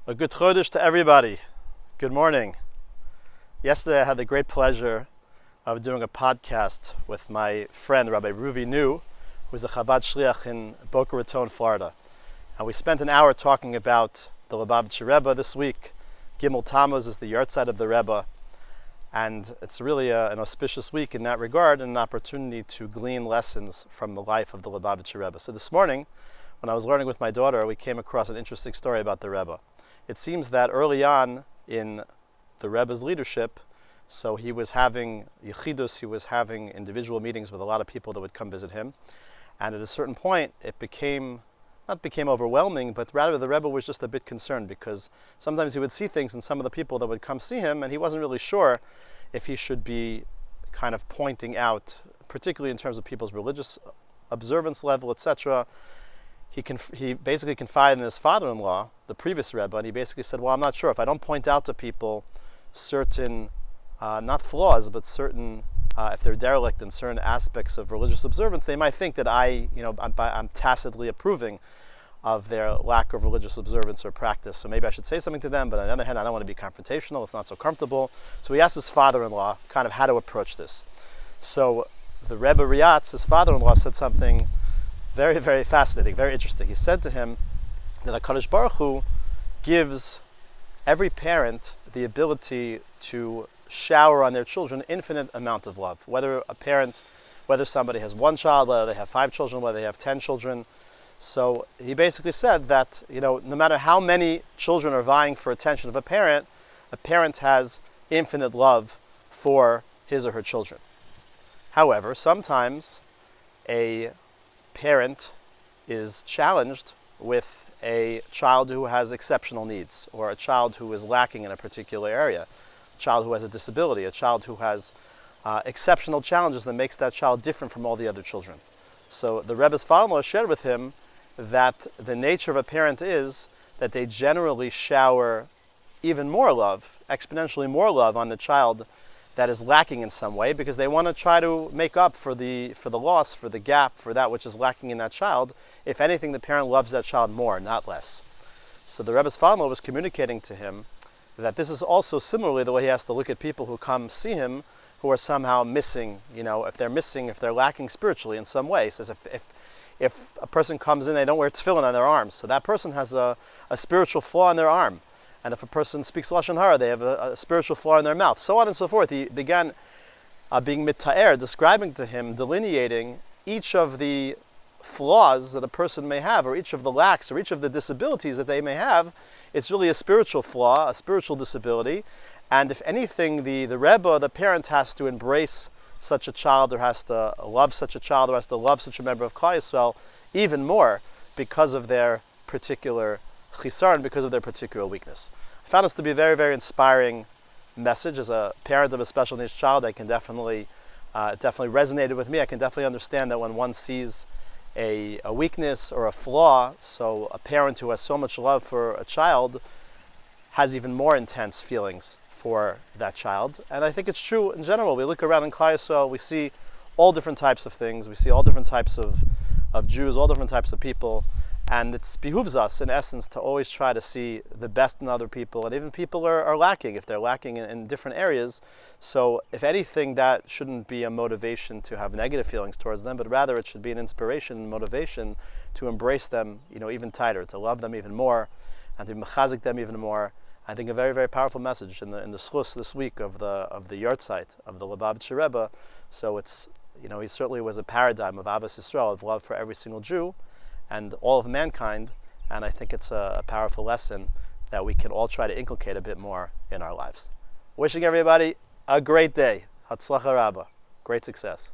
A good Chodesh to everybody. Good morning. Yesterday I had the great pleasure of doing a podcast with my friend Rabbi Ruvi Nu, who's a Chabad Shliach in Boca Raton, Florida. And we spent an hour talking about the Lubavitcher Rebbe this week. Gimel Tammuz is the yahrzeit of the Rebbe. And it's really an auspicious week in that regard, and an opportunity to glean lessons from the life of the Lubavitcher Rebbe. So this morning, when I was learning with my daughter, we came across an interesting story about the Rebbe. It seems that early on in the Rebbe's leadership, so he was having yichidus, he was having individual meetings with a lot of people that would come visit him. And at a certain point, it not became overwhelming, but rather the Rebbe was just a bit concerned, because sometimes he would see things in some of the people that would come see him, and he wasn't really sure if he should be kind of pointing out, particularly in terms of people's religious observance level, etc. He basically confided in his father-in-law, the previous Rebbe, and he basically said, well, I'm not sure. If I don't point out to people certain, not flaws, but certain, if they're derelict in certain aspects of religious observance, they might think that I'm tacitly approving of their lack of religious observance or practice. So maybe I should say something to them, but on the other hand, I don't want to be confrontational. It's not so comfortable. So he asked his father-in-law kind of how to approach this. So the Rebbe Riatz, his father-in-law, said something very, very fascinating, very interesting. He said to him that HaKadosh Baruch Hu gives every parent the ability to shower on their children an infinite amount of love. Whether somebody has one child, whether they have 5 children, whether they have 10 children. So he basically said that, no matter how many children are vying for attention of a parent has infinite love for his or her children. However, sometimes a parent is challenged with a child who has exceptional needs, or a child who is lacking in a particular area, a child who has a disability, a child who has exceptional challenges that makes that child different from all the other children. So the Rebbe's father-in-law shared with him that the nature of a parent is that they generally shower even more love, exponentially more love on the child that is lacking in some way, because they want to try to make up for the loss, for the gap, for that which is lacking in that child. If anything, the parent loves that child more, not less. So the Rebbe's father-in-law was communicating to him that this is also similarly the way he has to look at people who come see him who are somehow missing, if they're lacking spiritually in some way. He says if a person comes in, they don't wear tefillin on their arms, so that person has a spiritual flaw in their arm. And if a person speaks Lashon Hara, they have a spiritual flaw in their mouth, so on and so forth. He began being mita'er, describing to him, delineating each of the flaws that a person may have, or each of the lacks, or each of the disabilities that they may have. It's really a spiritual flaw, a spiritual disability. And if anything, the Rebbe, the parent, has to embrace such a child, or has to love such a child, or has to love such a member of Klal Yisrael even more because of their particular chisar and because of their particular weakness. I found this to be a very, very inspiring message. As a parent of a special needs child, I can definitely resonated with me. I can definitely understand that when one sees a weakness or a flaw, so a parent who has so much love for a child has even more intense feelings for that child. And I think it's true in general. We look around in Klal Yisrael, we see all different types of things. We see all different types of Jews, all different types of people. And it behooves us, in essence, to always try to see the best in other people. And even people are lacking, if they're lacking in different areas. So if anything, that shouldn't be a motivation to have negative feelings towards them, but rather it should be an inspiration and motivation to embrace them, even tighter, to love them even more, and to mechazik them even more. I think a very, very powerful message in the schus this week of the yahrzeit of the Lubavitcher Rebbe. So it's, he certainly was a paradigm of Ahavas Yisrael, of love for every single Jew and all of mankind, and I think it's a powerful lesson that we can all try to inculcate a bit more in our lives. Wishing everybody a great day. Hatzlacha Rabbah. Great success.